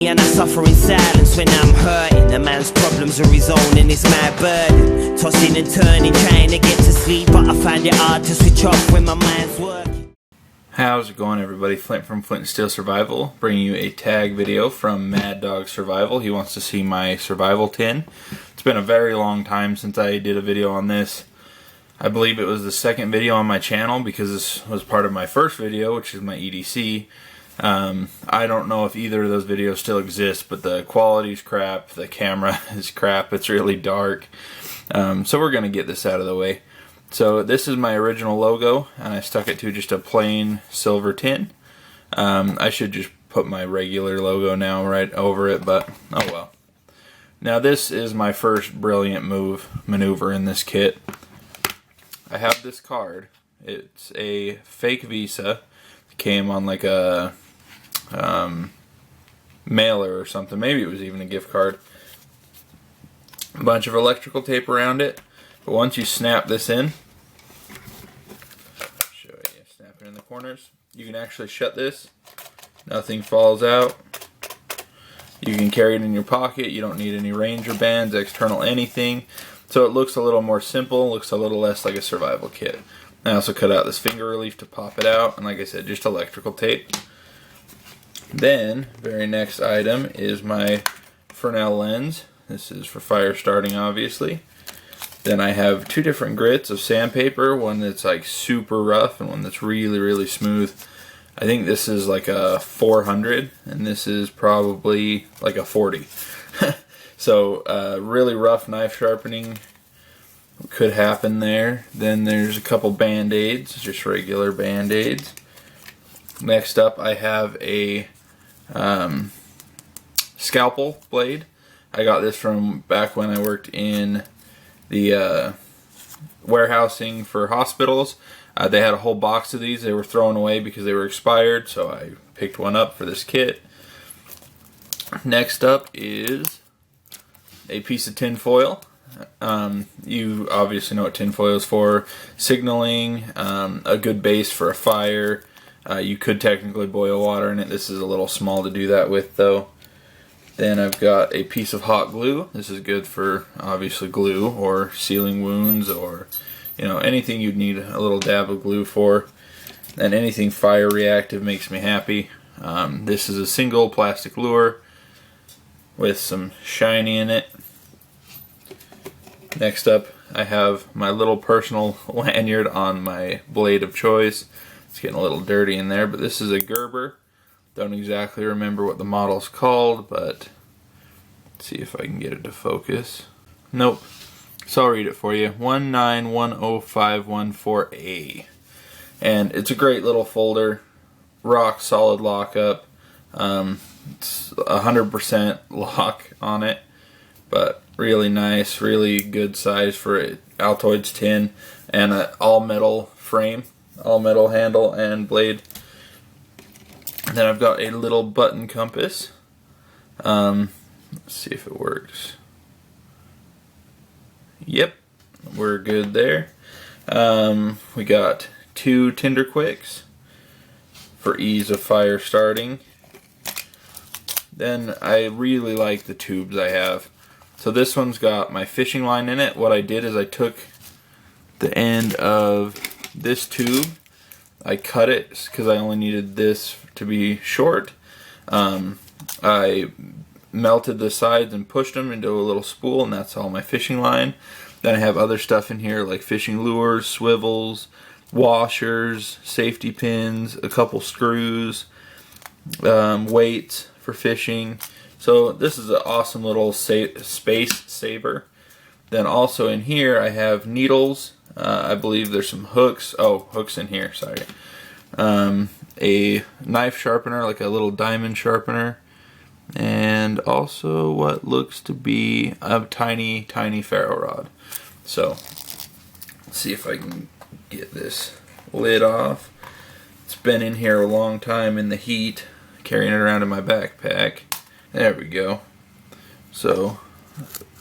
And I suffer in silence when I'm hurting. A man's problems are his own and it's my burden. Tossing and turning, trying to get to sleep, but I find it hard to switch off when my mind's working. How's it going, everybody? Flint from Flint and Steel Survival, bringing you a tag video from Mad Dog Survival. He wants to see my survival tin. It's been a very long time since I did a video on this. I believe it was the second video on my channel because this was part of my first video, which is my EDC. I don't know if either of those videos still exist, but the quality's crap, the camera is crap, it's really dark. So we're going to get this out of the way. So this is my original logo, and I stuck it to just a plain silver tin. I should just put my regular logo now right over it, but oh well. Now this is my first brilliant maneuver in this kit. I have this card. It's a fake Visa. It came on like a mailer or something. Maybe it was even a gift card. A bunch of electrical tape around it. But once you snap this in, show you, snap it in the corners, you can actually shut this. Nothing falls out. You can carry it in your pocket. You don't need any Ranger bands, external anything. So it looks a little more simple, looks a little less like a survival kit. I also cut out this finger relief to pop it out, and like I said, just electrical tape. Then, very next item is my Fresnel lens. This is for fire starting, obviously. Then I have two different grits of sandpaper, one that's like super rough and one that's really, really smooth. I think this is like a 400, and this is probably like a 40. So, really rough knife sharpening could happen there. Then there's a couple band-aids, just regular band-aids. Next up I have a scalpel blade. I got this from back when I worked in the warehousing for hospitals. They had a whole box of these. They were thrown away because they were expired, so I picked one up for this kit. Next up is a piece of tin foil. You obviously know what tin foil is for. Signaling, a good base for a fire. You could technically boil water in it. This is a little small to do that with, though. Then I've got a piece of hot glue. This is good for obviously glue or sealing wounds, or anything you'd need a little dab of glue for. And anything fire reactive makes me happy. This is a single plastic lure with some shiny in it. Next up, I have my little personal lanyard on my blade of choice. It's getting a little dirty in there, but this is a Gerber. Don't exactly remember what the model's called, but let's see if I can get it to focus. Nope. So I'll read it for you. 1910514A. And it's a great little folder. Rock solid lockup. It's 100% lock on it, but really nice, really good size for an Altoids tin, and an all metal frame, all metal handle and blade. And then I've got a little button compass. Let's see if it works. Yep, we're good there. We got two Tinder Quicks for ease of fire starting. Then I really like the tubes I have. So this one's got my fishing line in it. What I did is I took the end of this tube, I cut it because I only needed this to be short. I melted the sides and pushed them into a little spool, and that's all my fishing line. Then I have other stuff in here like fishing lures, swivels, washers, safety pins, a couple screws, weights for fishing. So this is an awesome little space saver. Then also in here I have needles. I believe there's some hooks. Oh, hooks in here, sorry. A knife sharpener, like a little diamond sharpener. And also what looks to be a tiny, tiny ferro rod. So, let's see if I can get this lid off. It's been in here a long time in the heat, carrying it around in my backpack. There we go. So,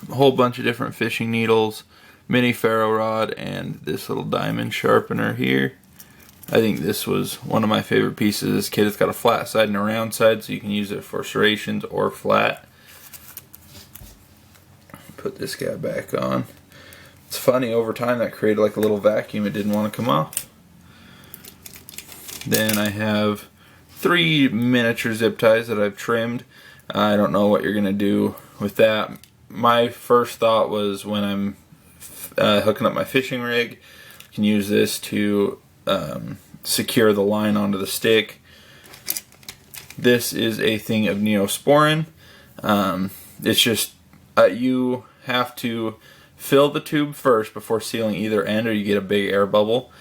a whole bunch of different fishing needles, mini ferro rod, and this little diamond sharpener here. I think this was one of my favorite pieces of this kit. It's got a flat side and a round side, so you can use it for serrations or flat. Put this guy back on. It's funny, over time that created like a little vacuum. It didn't want to come off. Then I have 3 miniature zip ties that I've trimmed. I don't know what you're going to do with that. My first thought was when I'm hooking up my fishing rig, you can use this to secure the line onto the stick. This is a thing of Neosporin. It's just you have to fill the tube first before sealing either end, or you get a big air bubble.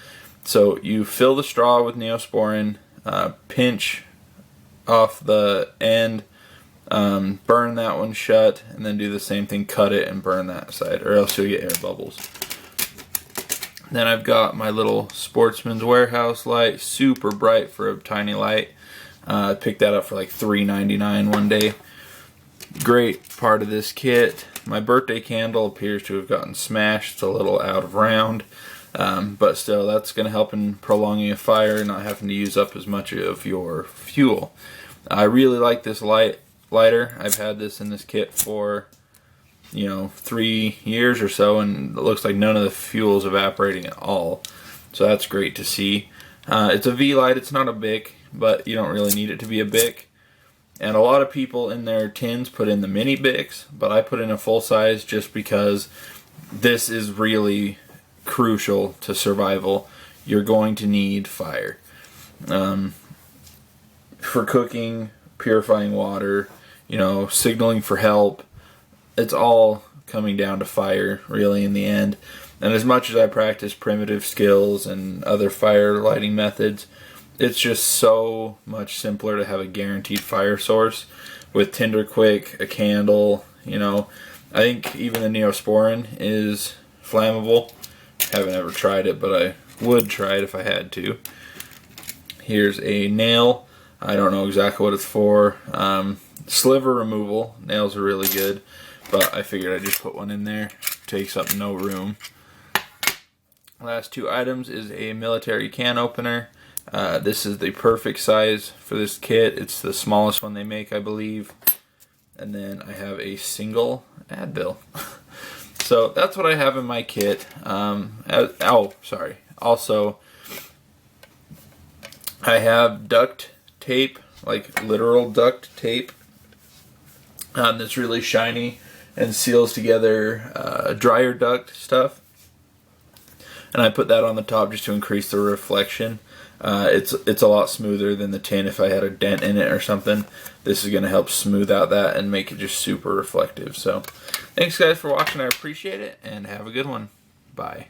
So you fill the straw with Neosporin, pinch off the end, burn that one shut, and then do the same thing, cut it and burn that side, or else you'll get air bubbles. Then I've got my little Sportsman's Warehouse light, super bright for a tiny light. I picked that up for like $3.99 one day. Great part of this kit. My birthday candle appears to have gotten smashed. It's a little out of round, but still, that's going to help in prolonging a fire, not having to use up as much of your fuel. I really like this lighter. I've had this in this kit for 3 years or so, and it looks like none of the fuel is evaporating at all, so that's great to see. It's a V-light. It's not a Bic, but you don't really need it to be a Bic. And a lot of people in their tins put in the mini Bics, but I put in a full size just because this is really crucial to survival. You're going to need fire for cooking, purifying water, signaling for help. It's all coming down to fire, really, in the end. And as much as I practice primitive skills and other fire lighting methods, it's just so much simpler to have a guaranteed fire source with Tinder Quick, a candle. I think even the Neosporin is flammable. Haven't ever tried it, but I would try it if I had to. Here's a nail. I don't know exactly what it's for. Sliver removal. Nails are really good, but I figured I'd just put one in there. Takes up no room. Last 2 items is a military can opener. This is the perfect size for this kit. It's the smallest one they make, I believe. And then I have a single Advil. So that's what I have in my kit. Also, I have duct tape, like literal duct tape, that's really shiny and seals together dryer duct stuff. And I put that on the top just to increase the reflection. It's a lot smoother than the tin if I had a dent in it or something. This is going to help smooth out that and make it just super reflective. So thanks guys for watching. I appreciate it, and have a good one. Bye.